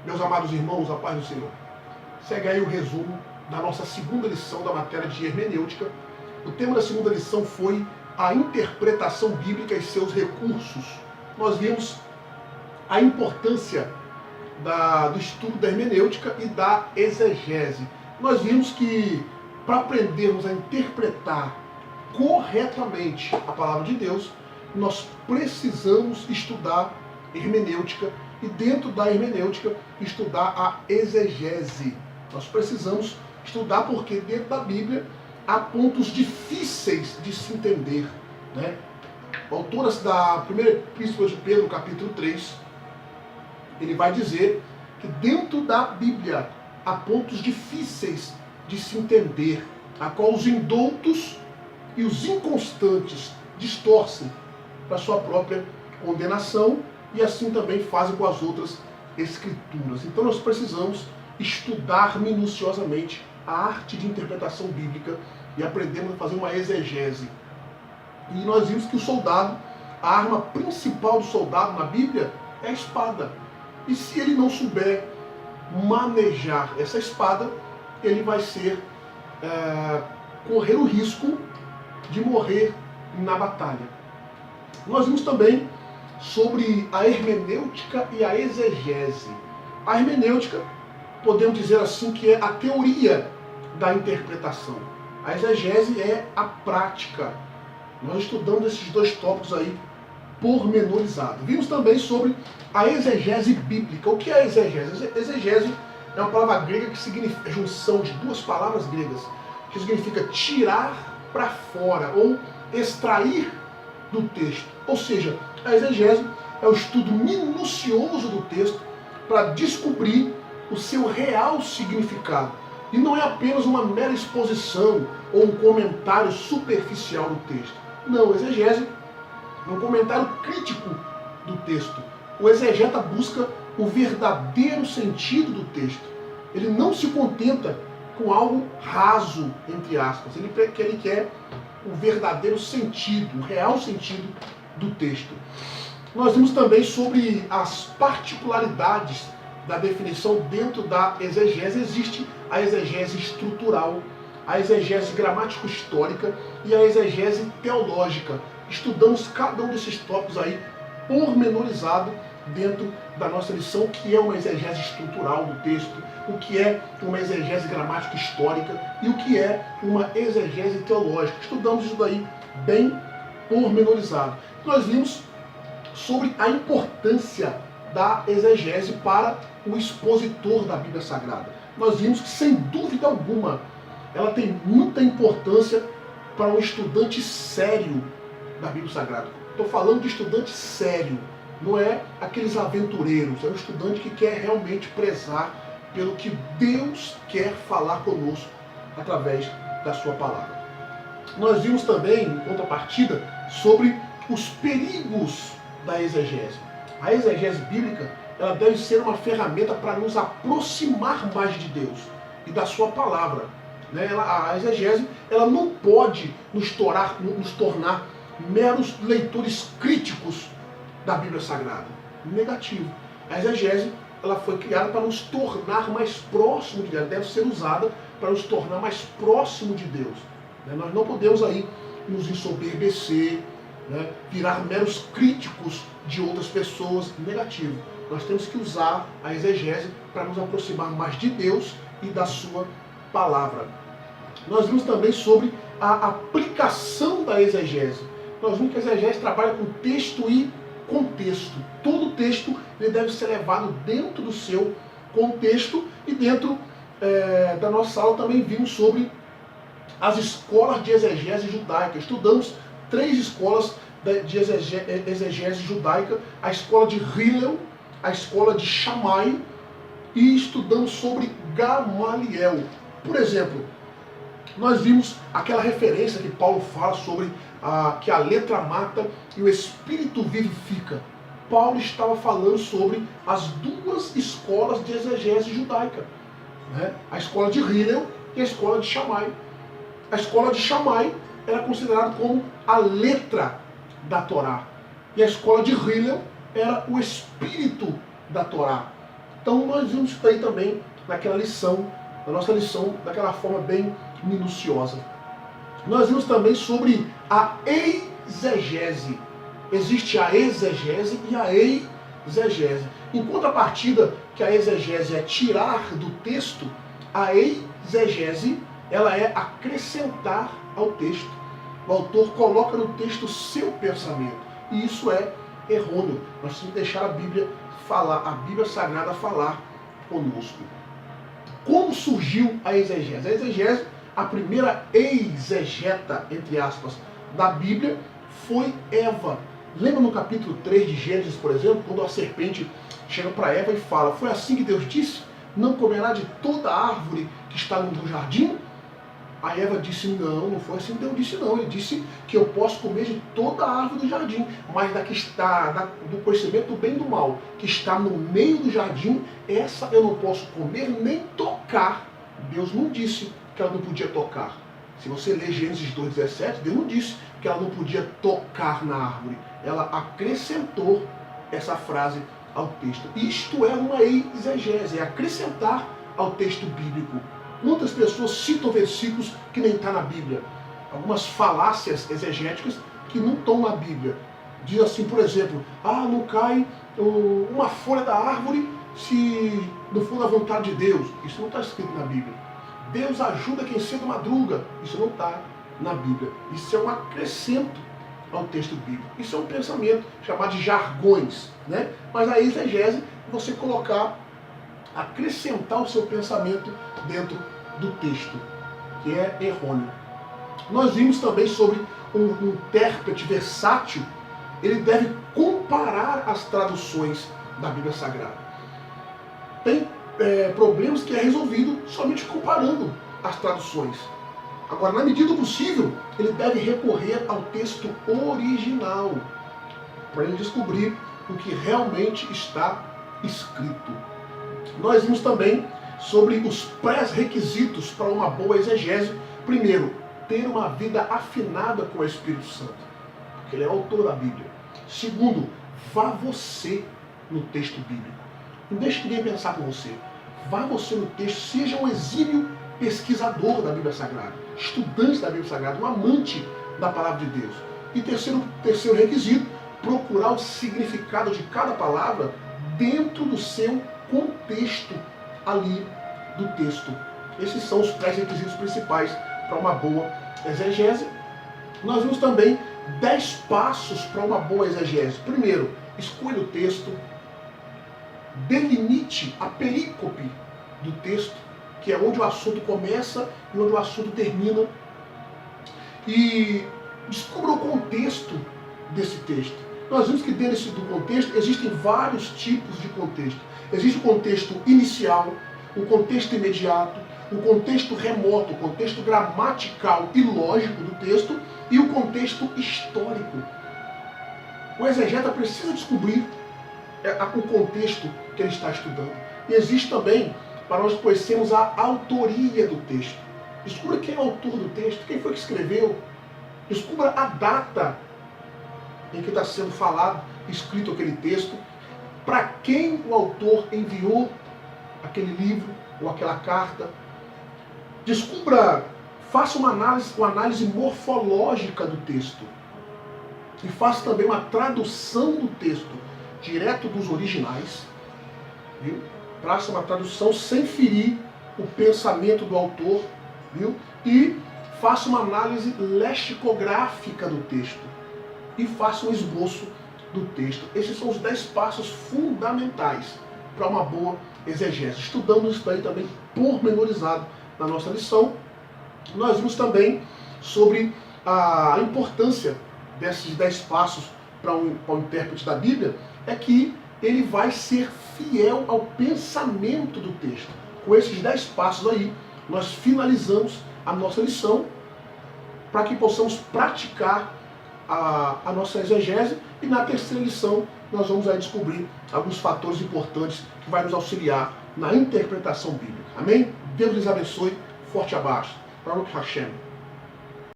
Meus amados irmãos, a paz do Senhor. Segue aí o resumo da nossa segunda lição da matéria de hermenêutica. O tema da segunda lição foi a interpretação bíblica e seus recursos. Nós vimos a importância do estudo da hermenêutica e da exegese. Nós vimos que para aprendermos a interpretar corretamente a palavra de Deus, nós precisamos estudar hermenêutica e dentro da hermenêutica estudar a exegese. Nós precisamos estudar porque dentro da Bíblia há pontos difíceis de se entender, né? O autor da primeira epístola de Pedro, capítulo 3, ele vai dizer que dentro da Bíblia há pontos difíceis de se entender, a qual os indoutos e os inconstantes distorcem para sua própria condenação e assim também fazem com as outras escrituras. Então nós precisamos estudar minuciosamente a arte de interpretação bíblica e aprendemos a fazer uma exegese. E nós vimos que o soldado, a arma principal do soldado na Bíblia é a espada. E se ele não souber manejar essa espada, ele vai correr o risco de morrer na batalha. Nós vimos também sobre a hermenêutica e a exegese. A hermenêutica, podemos dizer assim, que é a teoria da interpretação. A exegese é a prática. Nós estudamos esses dois tópicos aí pormenorizados. Vimos também sobre a exegese bíblica. O que é a exegese? Exegese é uma palavra grega que significa junção de duas palavras gregas, que significa tirar para fora ou extrair do texto. Ou seja, a exegese é o estudo minucioso do texto para descobrir o seu real significado. E não é apenas uma mera exposição ou um comentário superficial do texto. Não, a exegese é um comentário crítico do texto. O exegeta busca o verdadeiro sentido do texto. Ele não se contenta com algo raso, entre aspas. Ele quer o verdadeiro sentido, o real sentido do texto. Nós vimos também sobre as particularidades da definição dentro da exegese. Existe a exegese estrutural, a exegese gramático-histórica e a exegese teológica. Estudamos cada um desses tópicos aí pormenorizado dentro da nossa lição, o que é uma exegese estrutural do texto, o que é uma exegese gramático-histórica e o que é uma exegese teológica. Estudamos isso daí bem pormenorizado. Nós vimos sobre a importância da exegese para o expositor da Bíblia Sagrada. Nós vimos que, sem dúvida alguma, ela tem muita importância para um estudante sério da Bíblia Sagrada. Estou falando de estudante sério, não é aqueles aventureiros, é um estudante que quer realmente prezar pelo que Deus quer falar conosco através da sua palavra. Nós vimos também, em contrapartida, sobre os perigos da exegese. A exegese bíblica, ela deve ser uma ferramenta para nos aproximar mais de Deus e da sua palavra. A exegese, ela não pode nos tornar meros leitores críticos da Bíblia Sagrada. Negativo. A exegese, ela foi criada para nos tornar mais próximo de Deus. Ela deve ser usada para nos tornar mais próximo de Deus. Nós não podemos aí nos ensoberbecer, virar meros críticos de outras pessoas. Negativo. Nós temos que usar a exegese para nos aproximar mais de Deus e da sua palavra. Nós vimos também sobre a aplicação da exegese. Nós vimos que a exegese trabalha com texto e contexto. Todo texto ele deve ser levado dentro do seu contexto e dentro da nossa aula também vimos sobre as escolas de exegese judaica. Estudamos 3 escolas de exegese judaica, a escola de Hillel, a escola de Shammai e estudamos sobre Gamaliel. Por exemplo, nós vimos aquela referência que Paulo fala sobre que a letra mata e o espírito vivifica. Paulo estava falando sobre as 2 escolas de exegese judaica, a escola de Hillel e a escola de Shammai. A escola de Shammai era considerada como a letra da Torá e a escola de Hillel era o espírito da Torá. Então nós vimos isso aí também naquela lição, na nossa lição, daquela forma bem minuciosa. Nós vimos também sobre a exegese. Existe a exegese e a exegese. Em contrapartida, que a exegese é tirar do texto, a exegese ela é acrescentar ao texto. O autor coloca no texto o seu pensamento. E isso é errôneo. Nós temos que deixar a Bíblia falar, a Bíblia Sagrada falar conosco. Como surgiu a exegese? A exegese, a primeira exegeta, entre aspas, da Bíblia foi Eva. Lembra no capítulo 3 de Gênesis, por exemplo, quando a serpente chega para Eva e fala: foi assim que Deus disse? Não comerá de toda a árvore que está no jardim? A Eva disse: não foi assim que Deus disse não. Ele disse que eu posso comer de toda a árvore do jardim, mas da que está, do conhecimento do bem e do mal, que está no meio do jardim, essa eu não posso comer nem tocar. Deus não disse que ela não podia tocar. Se você ler Gênesis 2,17, Deus não disse que ela não podia tocar na árvore. Ela acrescentou essa frase ao texto. Isto é uma exegese, é acrescentar ao texto bíblico. Muitas pessoas citam versículos que nem está na Bíblia. Algumas falácias exegéticas que não estão na Bíblia. Diz assim, por exemplo, não cai uma folha da árvore se não for da vontade de Deus. Isso não está escrito na Bíblia. Deus ajuda quem cedo madruga. Isso não está na Bíblia. Isso é um acrescento ao texto bíblico. Isso é um pensamento chamado de jargões, né? Mas a exegese, você colocar, acrescentar o seu pensamento dentro do texto, que é errôneo. Nós vimos também sobre um intérprete versátil. Ele deve comparar as traduções da Bíblia Sagrada. Tem problemas que é resolvido somente comparando as traduções. Agora, na medida do possível, ele deve recorrer ao texto original para ele descobrir o que realmente está escrito. Nós vimos também sobre os pré-requisitos para uma boa exegese. Primeiro, ter uma vida afinada com o Espírito Santo, porque ele é o autor da Bíblia. Segundo, vá você no texto bíblico. Não deixe ninguém pensar por você. Vá você no texto, seja um exímio pesquisador da Bíblia Sagrada, estudante da Bíblia Sagrada, um amante da Palavra de Deus. E terceiro requisito, procurar o significado de cada palavra dentro do seu contexto ali do texto. Esses são os pré-requisitos principais para uma boa exegese. Nós vimos também 10 passos para uma boa exegese. Primeiro, escolha o texto, delimite a perícope do texto, que é onde o assunto começa e onde o assunto termina, e descubra o contexto desse texto. Nós vimos que dentro do contexto existem vários tipos de contexto. Existe o contexto inicial, o contexto imediato, o contexto remoto, o contexto gramatical e lógico do texto e o contexto histórico. O exegeta precisa descobrir o contexto que ele está estudando. E existe também, para nós conhecermos a autoria do texto. Descubra quem é o autor do texto, quem foi que escreveu. Descubra a data em que está sendo falado, escrito aquele texto, para quem o autor enviou aquele livro ou aquela carta. Descubra, faça uma análise morfológica do texto. E faça também uma tradução do texto, direto dos originais. Viu? Faça uma tradução sem ferir o pensamento do autor. Viu? E faça uma análise lexicográfica do texto. E faça um esboço do texto. Esses são os 10 passos fundamentais para uma boa exegese. Estudamos isso aí também pormenorizado na nossa lição. Nós vimos também sobre a importância desses 10 passos para um intérprete da Bíblia, é que ele vai ser fiel ao pensamento do texto. Com esses 10 passos aí, nós finalizamos a nossa lição para que possamos praticar a nossa exegese, e na terceira lição nós vamos aí descobrir alguns fatores importantes que vai nos auxiliar na interpretação bíblica. Amém? Deus lhes abençoe. Forte abraço. Baruch Hashem.